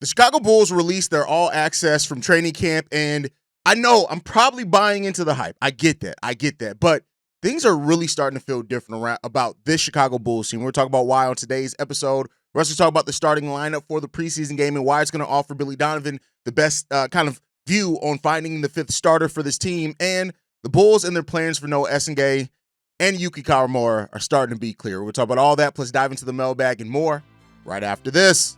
The Chicago Bulls released their all access from training camp, and I know I'm probably buying into the hype. I get that. But things are really starting to feel different about this Chicago Bulls team. We're talking about why on today's episode. We're also talking about the starting lineup for the preseason game and why it's going to offer Billy Donovan the best kind of view on finding the fifth starter for this team. And the Bulls and their plans for Noah Essengue and Yuki Karamura are starting to be clear. We'll talk about all that, plus dive into the mailbag and more right after this.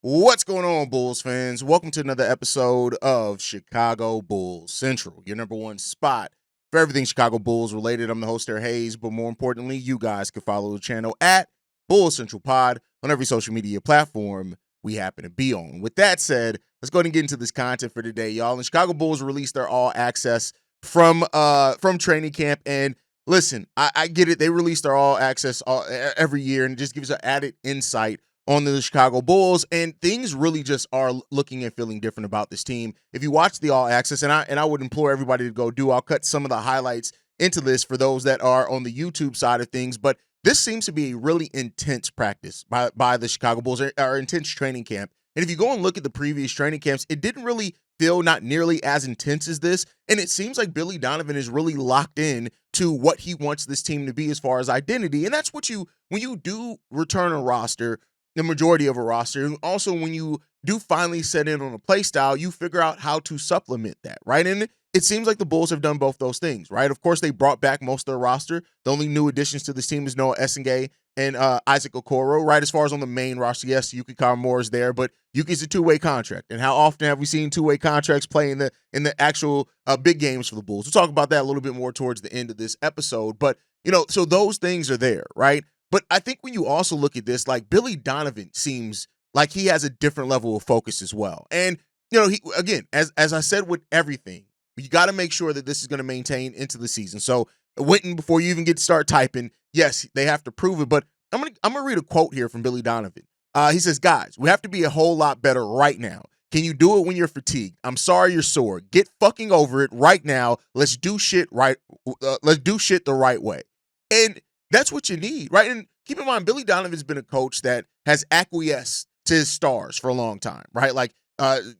What's going on, Bulls fans? Welcome to another episode of Chicago Bulls Central, your number one spot for everything Chicago Bulls related. I'm the host, Eric Hayes, but more importantly, you guys can follow the channel at Bulls Central Pod on every social media platform we happen to be on. With that said, let's go ahead and get into this content for today, y'all. And Chicago Bulls released their all access from training camp. And listen, I get it. They release their all access every year, and it just gives an added insight on the Chicago Bulls, and things really just are looking and feeling different about this team. If you watch the All Access, and I would implore everybody to go do, I'll cut some of the highlights into this for those that are on the YouTube side of things, but this seems to be a really intense practice by the Chicago Bulls, or intense training camp. And if you go and look at the previous training camps, it didn't really feel not nearly as intense as this, and it seems like Billy Donovan is really locked in to what he wants this team to be as far as identity, and that's what when you do return a roster, the majority of a roster. And also when you do finally set in on a play style, you figure out how to supplement that, right? And it seems like the Bulls have done both those things, right? Of course, they brought back most of their roster. The only new additions to this team is Noah Essengue and Isaac Okoro, right? As far as on the main roster, yes, Yuki Karamura is there, but Yuki's a two-way contract. And how often have we seen two-way contracts play in the actual big games for the Bulls? We'll talk about that a little bit more towards the end of this episode. But, so those things are there, right? But I think when you also look at this, like Billy Donovan seems like he has a different level of focus as well. And, he, again, as I said with everything, you got to make sure that this is going to maintain into the season. So, Winton, before you even get to start typing, yes, they have to prove it. But I'm gonna read a quote here from Billy Donovan. He says, "Guys, we have to be a whole lot better right now. Can you do it when you're fatigued? I'm sorry you're sore. Get fucking over it right now. Let's do shit right. Let's do shit the right way." And that's what you need, right? And keep in mind, Billy Donovan's been a coach that has acquiesced to his stars for a long time, right? Like,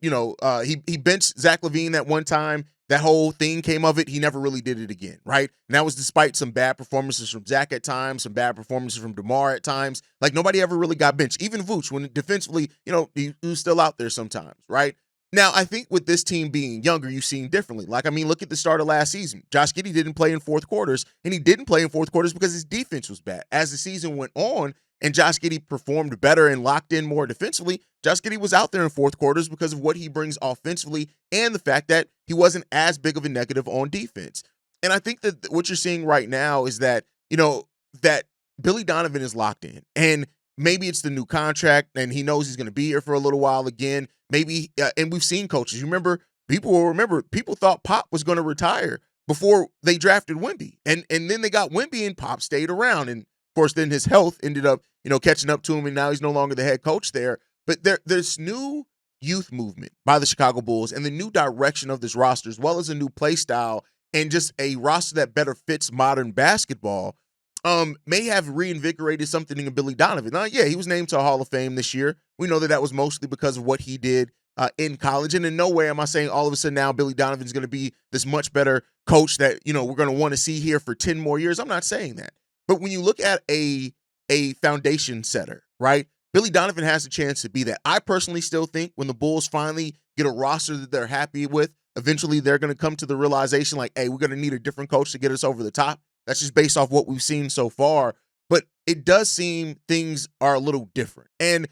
he benched Zach LaVine that one time. That whole thing came of it. He never really did it again, right? And that was despite some bad performances from Zach at times, some bad performances from DeMar at times. Like, nobody ever really got benched. Even Vooch, when defensively, he was still out there sometimes, right? Now, I think with this team being younger, you've seen differently. Like, look at the start of last season. Josh Giddey didn't play in fourth quarters, and he didn't play in fourth quarters because his defense was bad. As the season went on and Josh Giddey performed better and locked in more defensively, Josh Giddey was out there in fourth quarters because of what he brings offensively and the fact that he wasn't as big of a negative on defense. And I think that what you're seeing right now is that, that Billy Donovan is locked in. And maybe it's the new contract, and he knows he's going to be here for a little while again. Maybe, and we've seen coaches. People will remember, people thought Pop was going to retire before they drafted Wemby. And then they got Wemby, and Pop stayed around. And, of course, then his health ended up, catching up to him, and now he's no longer the head coach there. But there's new youth movement by the Chicago Bulls and the new direction of this roster, as well as a new play style and just a roster that better fits modern basketball, may have reinvigorated something in Billy Donovan. Now, yeah, he was named to a Hall of Fame this year. We know that was mostly because of what he did in college. And in no way am I saying all of a sudden now Billy Donovan's going to be this much better coach that, we're going to want to see here for 10 more years. I'm not saying that. But when you look at a foundation setter, right, Billy Donovan has a chance to be that. I personally still think when the Bulls finally get a roster that they're happy with, eventually they're going to come to the realization like, hey, we're going to need a different coach to get us over the top. That's just based off what we've seen so far. But it does seem things are a little different. And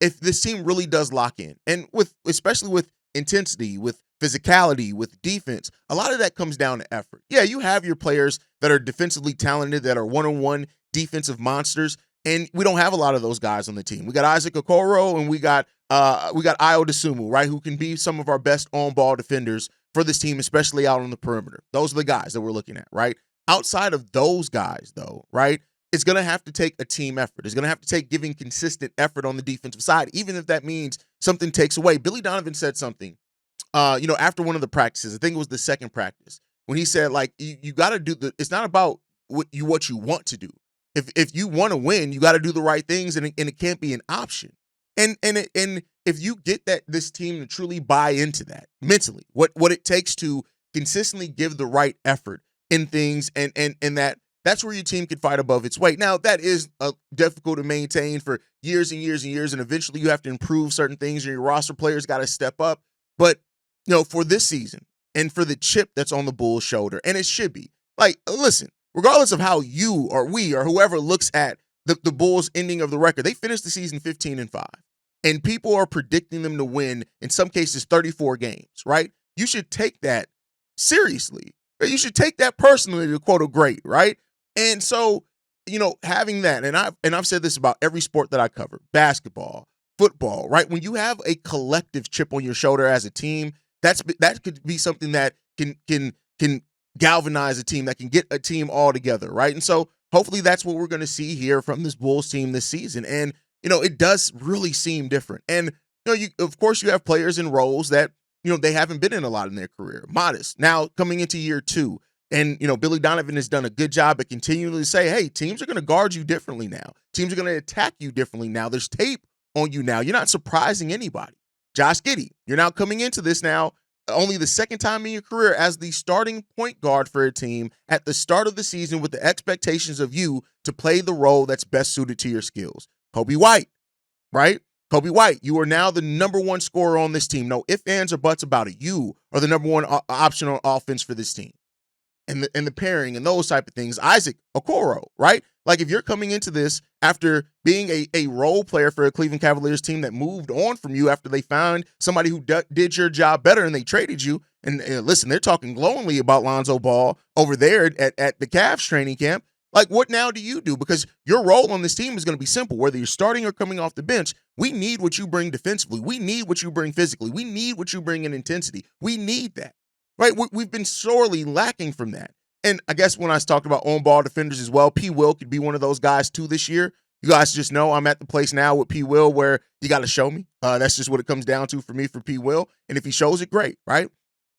if this team really does lock in, and especially with intensity, with physicality, with defense, a lot of that comes down to effort. Yeah, you have your players that are defensively talented, that are one-on-one defensive monsters. And we don't have a lot of those guys on the team. We got Isaac Okoro and we got Ayo Dosunmu, right, who can be some of our best on-ball defenders for this team, especially out on the perimeter. Those are the guys that we're looking at, right? Outside of those guys, though, right, it's going to have to take a team effort. It's going to have to take giving consistent effort on the defensive side, even if that means something takes away. Billy Donovan said something, after one of the practices. I think it was the second practice, when he said, like, you got to do it's not about what you want to do. If you want to win, you got to do the right things, and it can't be an option. And if you get this team to truly buy into that mentally, what it takes to consistently give the right effort in things, and that's where your team can fight above its weight. Now, that is difficult to maintain for years and years and years, and eventually you have to improve certain things, and your roster players got to step up. But, for this season and for the chip that's on the Bulls' shoulder, and it should be, like, listen, regardless of how you or we or whoever looks at the Bulls' ending of the record, they finished the season 15-5. And people are predicting them to win, in some cases, 34 games, right? You should take that seriously. You should take that personally, to quote a great, right? And so, having that, and I've said this about every sport that I cover, basketball, football, right? When you have a collective chip on your shoulder as a team, that could be something that can galvanize a team, that can get a team all together, right? And so hopefully that's what we're going to see here from this Bulls team this season. And, it does really seem different. And, of course, you have players in roles that, they haven't been in a lot in their career. Modest. Now coming into year 2. And, Billy Donovan has done a good job at continually say, hey, teams are going to guard you differently now. Teams are going to attack you differently now. There's tape on you now. You're not surprising anybody. Josh Giddey, you're now coming into this now only the second time in your career as the starting point guard for a team at the start of the season, with the expectations of you to play the role that's best suited to your skills. Coby White, right? Coby White, you are now the number one scorer on this team. No ifs, ands, or buts about it. You are the number one option on offense for this team. And the pairing and those type of things. Isaac Okoro, right? Like, if you're coming into this after being a role player for a Cleveland Cavaliers team that moved on from you after they found somebody who did your job better and they traded you, and listen, they're talking glowingly about Lonzo Ball over there at the Cavs training camp. Like, what now do you do? Because your role on this team is going to be simple. Whether you're starting or coming off the bench, we need what you bring defensively. We need what you bring physically. We need what you bring in intensity. We need that, right? We've been sorely lacking from that. And I guess when I talked about on-ball defenders as well, P. Will could be one of those guys too this year. You guys just know I'm at the place now with P. Will where you got to show me. That's just what it comes down to for me, for P. Will. And if he shows it, great, right?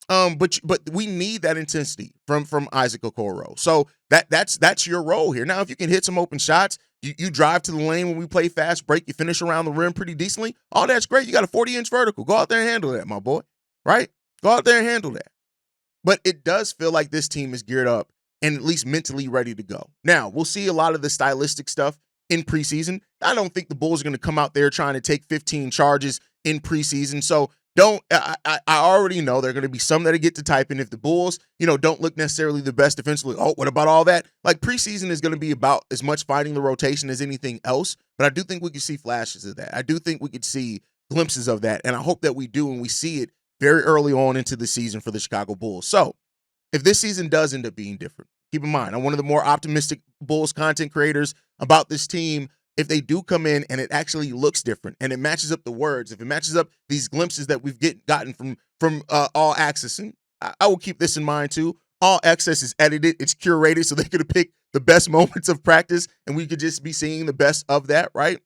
But we need that intensity from Isaac Okoro. So that's your role here. Now, if you can hit some open shots, you drive to the lane when we play fast break, you finish around the rim pretty decently, all that's great. You got a 40-inch vertical. Go out there and handle that, my boy, right? Go out there and handle that. But it does feel like this team is geared up and at least mentally ready to go. Now, we'll see a lot of the stylistic stuff in preseason. I don't think the Bulls are going to come out there trying to take 15 charges in preseason. So I already know there are going to be some that get to type in. If the Bulls, don't look necessarily the best defensively, oh, what about all that? Like, preseason is going to be about as much fighting the rotation as anything else. But I do think we could see flashes of that. I do think we could see glimpses of that. And I hope that we do, and we see it very early on into the season for the Chicago Bulls. So if this season does end up being different, keep in mind, I'm one of the more optimistic Bulls content creators about this team. If they do come in and it actually looks different and it matches up the words, if it matches up these glimpses that we've gotten from All Access, and I will keep this in mind too, All Access is edited, it's curated, so they could have picked the best moments of practice and we could just be seeing the best of that, right?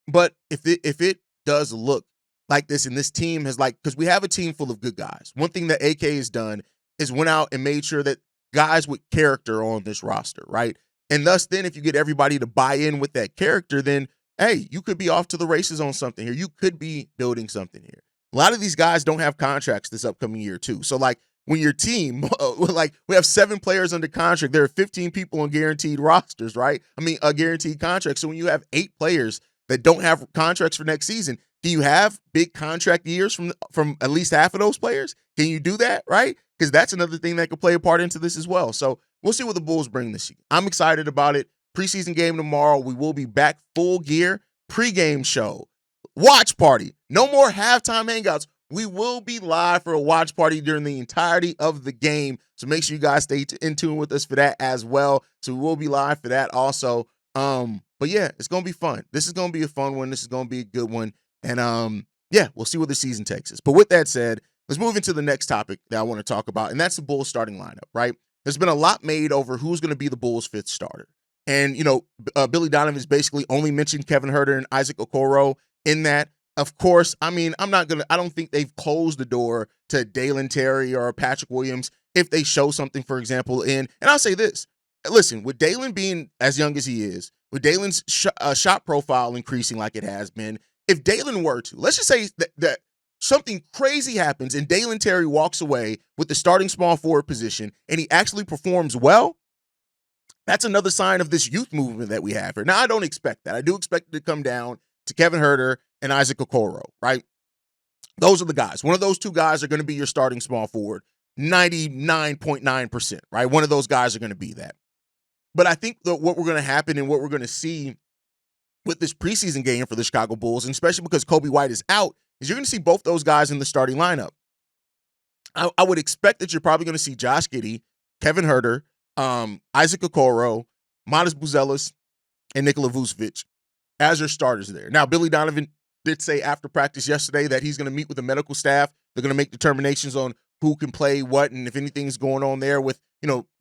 But if it does look like this, and this team has, like, because we have a team full of good guys. One thing that AK has done is went out and made sure that guys with character on this roster, right? And thus, then, if you get everybody to buy in with that character, then, hey, you could be off to the races on something here. You could be building something here. A lot of these guys don't have contracts this upcoming year, too. So, like, when your team, like, we have 7 players under contract, there are 15 people on guaranteed rosters, right? I mean, a guaranteed contract. So when you have 8 players that don't have contracts for next season, do you have big contract years from at least half of those players? Can you do that, right? Because that's another thing that could play a part into this as well. So we'll see what the Bulls bring this year. I'm excited about it. Preseason game tomorrow. We will be back full gear. Pregame show. Watch party. No more halftime hangouts. We will be live for a watch party during the entirety of the game. So make sure you guys stay in tune with us for that as well. So we will be live for that also. But yeah, it's gonna be fun. This is gonna be a fun one. This is gonna be a good one. And yeah, we'll see where the season takes us. But with that said, let's move into the next topic that I want to talk about, and that's the Bulls starting lineup, right? There's been a lot made over who's going to be the Bulls' fifth starter. And, Billy Donovan has basically only mentioned Kevin Huerter and Isaac Okoro in that. Of course, I mean, I don't think they've closed the door to Dalen Terry or Patrick Williams if they show something, for example, and I'll say this. Listen, with Dalen being as young as he is, with Dalen's shot profile increasing like it has been, if Dalen were to, let's just say that something crazy happens and Dalen Terry walks away with the starting small forward position and he actually performs well, that's another sign of this youth movement that we have here. Now, I don't expect that. I do expect it to come down to Kevin Huerter and Isaac Okoro, right? Those are the guys. One of those two guys are going to be your starting small forward, 99.9%, right? One of those guys are going to be that. But I think that what we're going to happen and what we're going to see with this preseason game for the Chicago Bulls, and especially because Coby White is out, is you're going to see both those guys in the starting lineup. I would expect that you're probably going to see Josh Giddey, Kevin Huerter, Isaac Okoro, Buzelis, and Nikola Vucevic as your starters there. Now, Billy Donovan did say after practice yesterday that he's going to meet with the medical staff. They're going to make determinations on who can play what and if anything's going on there with,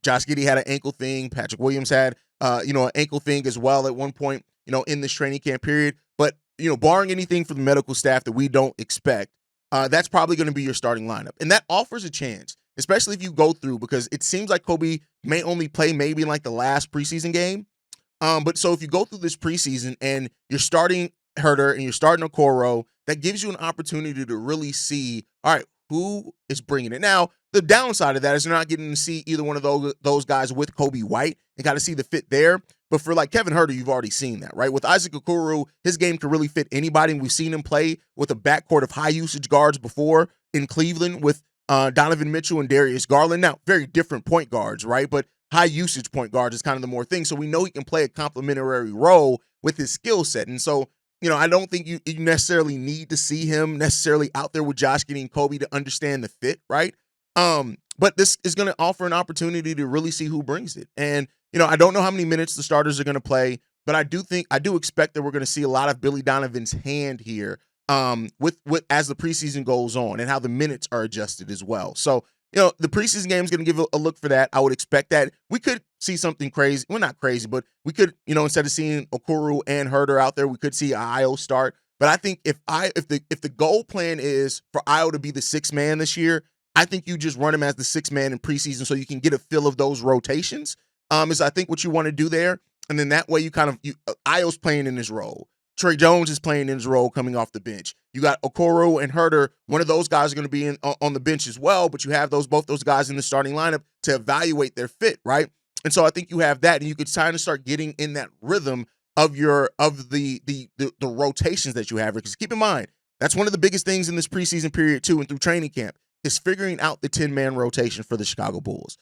Josh Giddey had an ankle thing. Patrick Williams had, an ankle thing as well at one point, in this training camp period. But, barring anything from the medical staff that we don't expect, that's probably going to be your starting lineup. And that offers a chance, especially if you go through, because it seems like Coby may only play maybe in like the last preseason game. But so if you go through this preseason and you're starting Huerter and you're starting Okoro, that gives you an opportunity to really see, all right, who is bringing it. Now, the downside of that is you're not getting to see either one of those guys with Coby White and got to see the fit there. But for like Kevin Huerter, you've already seen that, right? With Isaac Okoro, his game can really fit anybody. And we've seen him play with a backcourt of high usage guards before in Cleveland with Donovan Mitchell and Darius Garland. Now, very different point guards, right? But high usage point guards is kind of the more thing. So we know he can play a complementary role with his skill set. And so, I don't think you necessarily need to see him necessarily out there with Josh Giddey and Coby to understand the fit, right? But this is going to offer an opportunity to really see who brings it. And, I don't know how many minutes the starters are going to play, but I do expect that we're going to see a lot of Billy Donovan's hand here with as the preseason goes on and how the minutes are adjusted as well. So, the preseason game is going to give a look for that. I would expect that we could see something crazy. Well, not crazy, but we could, instead of seeing Okoro and Huerter out there, we could see Io start. But I think if the goal plan is for Io to be the sixth man this year, I think you just run him as the sixth man in preseason so you can get a feel of those rotations. Is I think what you want to do there, and then that way Io's playing in his role. Trey Jones is playing in his role coming off the bench. You got Okoro and Huerter. One of those guys are going to be on the bench as well, but you have both those guys in the starting lineup to evaluate their fit, right? And so I think you have that, and you could kind of start getting in that rhythm of the rotations that you have. Because keep in mind, that's one of the biggest things in this preseason period too, and through training camp, is figuring out the 10-man rotation for the Chicago Bulls.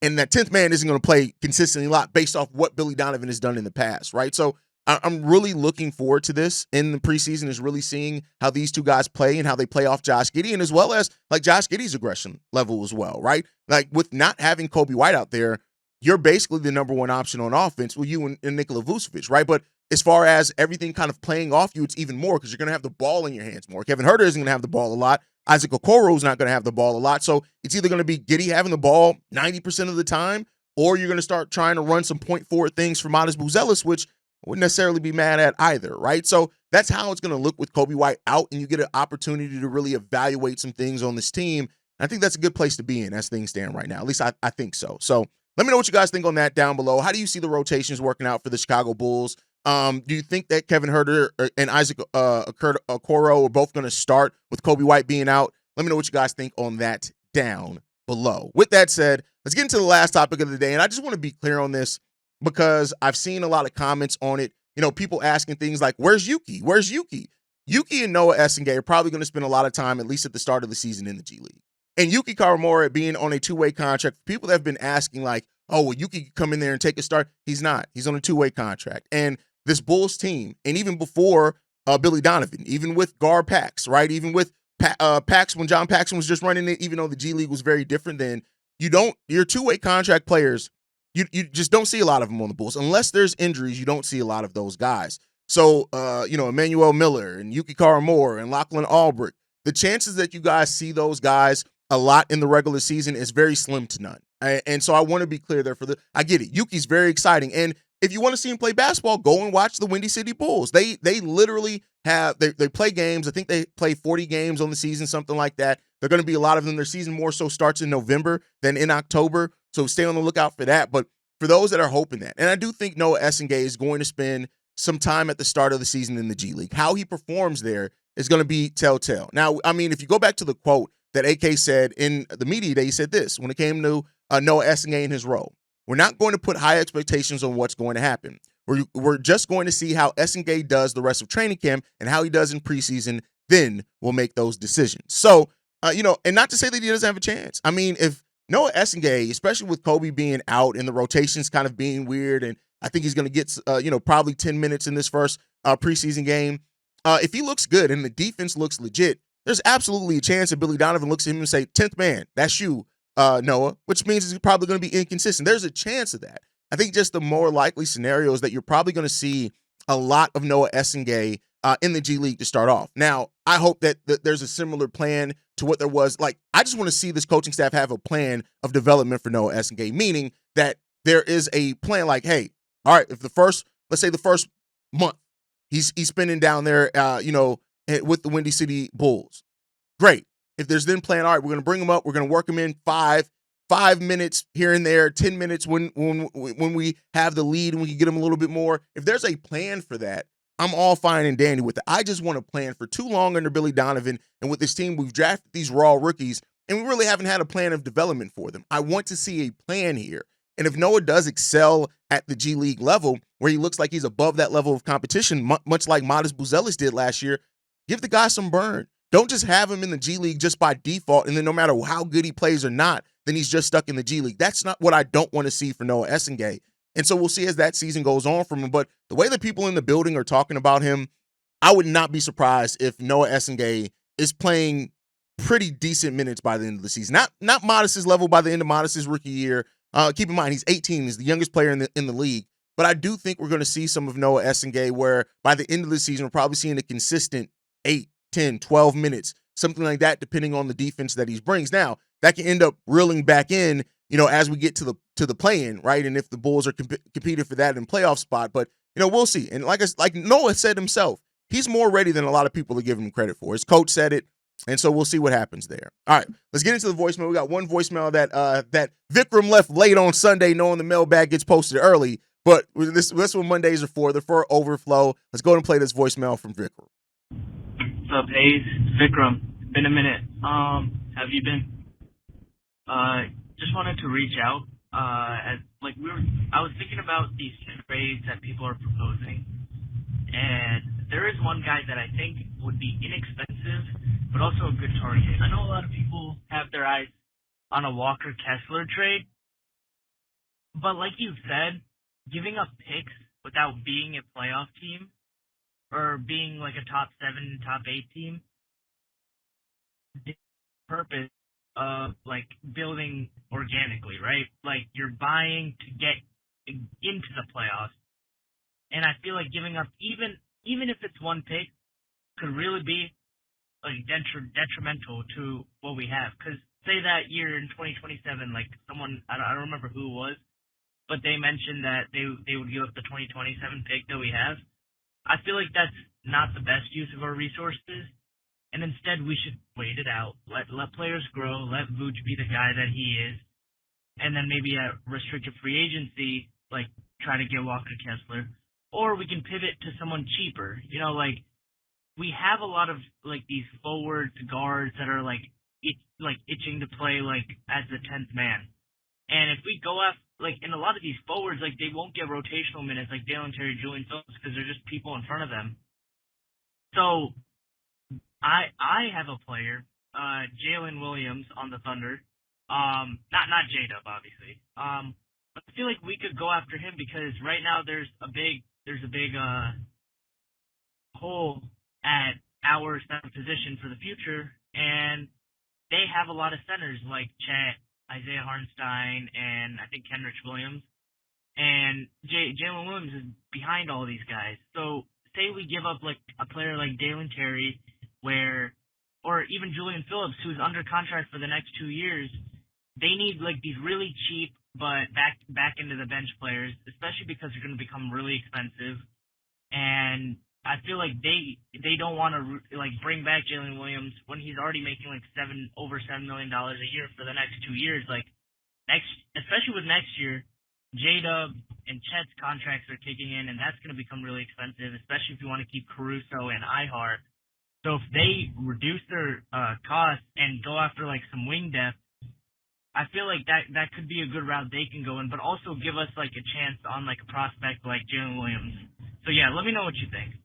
And that 10th man isn't going to play consistently a lot based off what Billy Donovan has done in the past, right? So I'm really looking forward to this in the preseason, is really seeing how these two guys play and how they play off Josh Giddey, and as well as like Josh Giddey's aggression level as well, right? Like with not having Coby White out there, you're basically the number one option on offense with you and Nikola Vucevic, right? But as far as everything kind of playing off you, it's even more because you're going to have the ball in your hands more. Kevin Huerter isn't going to have the ball a lot. Isaac Okoro is not going to have the ball a lot. So it's either going to be Giddey having the ball 90% of the time, or you're going to start trying to run some point forward things for Buzelis, which I wouldn't necessarily be mad at either, right? So that's how it's going to look with Coby White out, and you get an opportunity to really evaluate some things on this team. I think that's a good place to be in as things stand right now. At least I think so. So let me know what you guys think on that down below. How do you see the rotations working out for the Chicago Bulls? Do you think that Kevin Huerter and Isaac Okoro are both going to start with Coby White being out? Let me know what you guys think on that down below. With that said, let's get into the last topic of the day. And I just want to be clear on this because I've seen a lot of comments on it. People asking things like, where's Yuki? Where's Yuki? Yuki and Noah Essengue are probably going to spend a lot of time, at least at the start of the season, in the G League. And Yuki Karamura being on a two-way contract, people that have been asking like, oh, well, Yuki could come in there and take a start. He's not. He's on a two-way contract. And this Bulls team, and even before Billy Donovan, even with Gar Pax, right? Even with Pax, when John Paxson was just running it, even though the G League was very different then, your two-way contract players you just don't see a lot of them on the Bulls. Unless there's injuries, you don't see a lot of those guys. So, Emmanuel Miller and Yuki Karamura and Lachlan Albrecht, the chances that you guys see those guys a lot in the regular season is very slim to none. And so I want to be clear there I get it. Yuki's very exciting. And if you want to see him play basketball, go and watch the Windy City Bulls. They literally they play games. I think they play 40 games on the season, something like that. They're going to be a lot of them. Their season more so starts in November than in October. So stay on the lookout for that. But for those that are hoping that, and I do think Noah Essengue is going to spend some time at the start of the season in the G League. How he performs there is going to be telltale. Now, I mean, if you go back to the quote that AK said in the media day, he said this when it came to Noah Essengue and his role. We're not going to put high expectations on what's going to happen. We're just going to see how Essengue does the rest of training camp and how he does in preseason. Then we'll make those decisions. So, and not to say that he doesn't have a chance. I mean, if Noah Essengue, especially with Coby being out and the rotations kind of being weird, and I think he's going to get, probably 10 minutes in this first preseason game. If he looks good and the defense looks legit, there's absolutely a chance that Billy Donovan looks at him and say, 10th man, that's you, Noah, which means he's probably going to be inconsistent. There's a chance of that. I think just the more likely scenario is that you're probably going to see a lot of Noah Essengue in the G League to start off. Now, I hope that there's a similar plan to what there was. Like, I just want to see this coaching staff have a plan of development for Noah Essengue, meaning that there is a plan like, hey, all right, if let's say the first month, he's spending down there, with the Windy City Bulls. Great. If there's then plan, all right, we're going to bring him up. We're going to work him in 5 minutes here and there, 10 minutes when we have the lead and we can get him a little bit more. If there's a plan for that, I'm all fine and dandy with it. I just want a plan. For too long under Billy Donovan and with this team, we've drafted these raw rookies and we really haven't had a plan of development for them. I want to see a plan here. And if Noah does excel at the G League level, where he looks like he's above that level of competition, much like Modest Buzelis did last year, give the guy some burn. Don't just have him in the G League just by default, and then no matter how good he plays or not, then he's just stuck in the G League. That's not what I don't want to see for Noah Essengue. And so we'll see as that season goes on from him. But the way that people in the building are talking about him, I would not be surprised if Noah Essengue is playing pretty decent minutes by the end of the season. Not Modest's level by the end of Modest's rookie year. Keep in mind, he's 18. He's the youngest player in the league. But I do think we're going to see some of Noah Essengue where by the end of the season, we're probably seeing a consistent 8, 10, 12 minutes, something like that, depending on the defense that he brings. Now, that can end up reeling back in, as we get to the play-in, right? And if the Bulls are competing for that in playoff spot. But, we'll see. And like Noah said himself, he's more ready than a lot of people to give him credit for. His coach said it. And so we'll see what happens there. All right, let's get into the voicemail. We got one voicemail that Vikram left late on Sunday, knowing the mailbag gets posted early. But this what Mondays are for. They're for overflow. Let's go ahead and play this voicemail from Vikram. What's up, Hayes? Vikram. Been a minute. Have you been? Just wanted to reach out. I was thinking about these trades that people are proposing, and there is one guy that I think would be inexpensive, but also a good target. I know a lot of people have their eyes on a Walker Kessler trade, but like you said, giving up picks without being a playoff team or being like a top 7, top 8 team, the purpose of like building organically, right? Like you're buying to get into the playoffs, and I feel like giving up even if it's one pick could really be like detrimental to what we have. Because say that year in 2027, like someone, I don't remember who it was, but they mentioned that they would give up the 2027 pick that we have. I feel like that's not the best use of our resources, and instead we should wait it out, let players grow, let Vooch be the guy that he is, and then maybe at restricted free agency, like try to get Walker Kessler, or we can pivot to someone cheaper. Like we have a lot of like these forwards, guards that are like itching to play like as the 10th man. And if we go after, like, in a lot of these forwards, like, they won't get rotational minutes like Dalen Terry, Julian Phillips, because they're just people in front of them. So, I have a player, Jalen Williams on the Thunder. Not J-Dub, obviously. But I feel like we could go after him because right now there's a big hole at our center position for the future, and they have a lot of centers like Chet, Isaiah Hartenstein, and I think Kenrich Williams. and Jalen Williams is behind all these guys. So say we give up like a player like Dalen Terry, or even Julian Phillips, who's under contract for the next 2 years. They need like these really cheap but back into the bench players, especially because they're going to become really expensive. And I feel like they don't want to like bring back Jalen Williams when he's already making like over $7 million a year for the next 2 years. Like especially with next year, J-Dub and Chet's contracts are kicking in, and that's going to become really expensive, especially if you want to keep Caruso and Ihart. So if they reduce their costs and go after like some wing depth, I feel like that could be a good route they can go in, but also give us like a chance on like a prospect like Jalen Williams. So yeah, let me know what you think.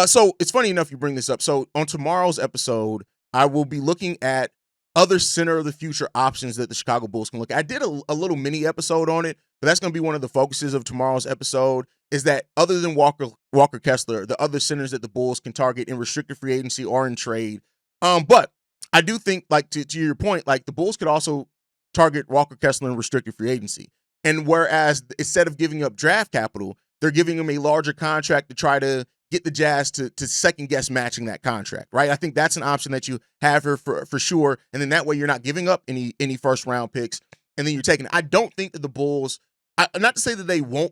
So it's funny enough you bring this up. So on tomorrow's episode, I will be looking at other center of the future options that the Chicago Bulls can look at. I did a little mini episode on it, but that's going to be one of the focuses of tomorrow's episode, is that other than Walker Kessler, the other centers that the Bulls can target in restricted free agency or in trade. But I do think, like, to your point, like the Bulls could also target Walker Kessler in restricted free agency. And whereas instead of giving up draft capital, they're giving him a larger contract to try to get the Jazz to second guess matching that contract, right? I think that's an option that you have here for sure. And then that way you're not giving up any first round picks, and then you're taking. I don't think that the Bulls, not to say that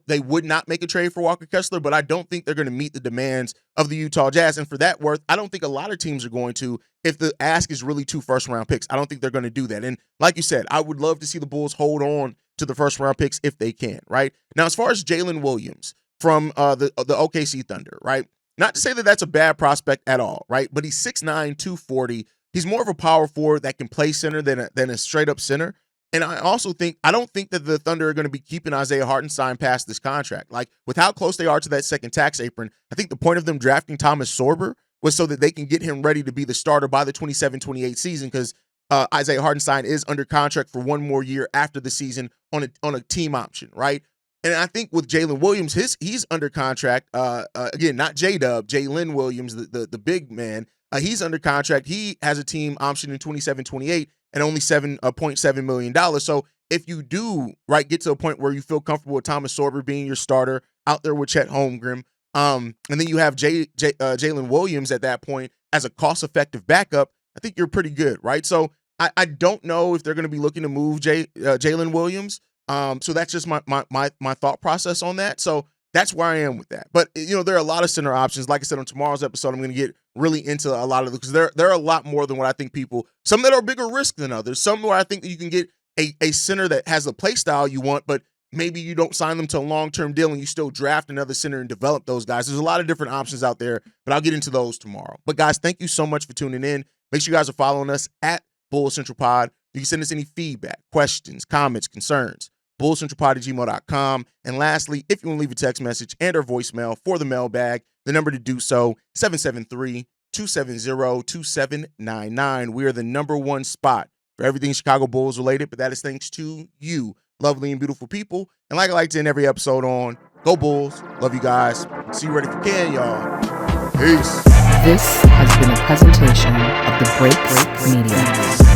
they would not make a trade for Walker Kessler, but I don't think they're going to meet the demands of the Utah Jazz. And for that worth, I don't think a lot of teams are going to, if the ask is really 2 first round picks. I don't think they're going to do that. And like you said, I would love to see the Bulls hold on to the first round picks if they can, right? Now, as far as Jalen Williams from the OKC Thunder, right? Not to say that that's a bad prospect at all, right? But he's 6'9", 240. He's more of a power forward that can play center than a straight up center. And I don't think that the Thunder are going to be keeping Isaiah Hartenstein past this contract. Like, with how close they are to that second tax apron, I think the point of them drafting Thomas Sorber was so that they can get him ready to be the starter by the 27-28 season, because Isaiah Hartenstein is under contract for 1 more year after the season on a team option, right? And I think with Jalen Williams, he's under contract. Again, not J-Dub, Jalen Williams, the big man. He's under contract. He has a team option in 27-28 and only $7.7 million. So if you do get to a point where you feel comfortable with Thomas Sorber being your starter out there with Chet Holmgren, and then you have Jalen Williams at that point as a cost-effective backup, I think you're pretty good, right? So I don't know if they're going to be looking to move Jalen Williams. So that's just my thought process on that. So that's where I am with that. But, there are a lot of center options. Like I said, on tomorrow's episode, I'm going to get really into a lot of them, because there are a lot more than what I think some that are bigger risk than others. Some where I think that you can get a center that has a play style you want, but maybe you don't sign them to a long-term deal and you still draft another center and develop those guys. There's a lot of different options out there, but I'll get into those tomorrow. But guys, thank you so much for tuning in. Make sure you guys are following us at Bulls Central Pod. You can send us any feedback, questions, comments, concerns. bullcentralpod@gmail.com. And lastly, if you want to leave a text message and or voicemail for the mailbag, the number to do so, 773-270-2799. We are the #1 spot for everything Chicago Bulls related, but that is thanks to you, lovely and beautiful people. And like I like to end every episode on, go Bulls. Love you guys. See you ready if you can, y'all. Peace. This has been a presentation of the Break Media.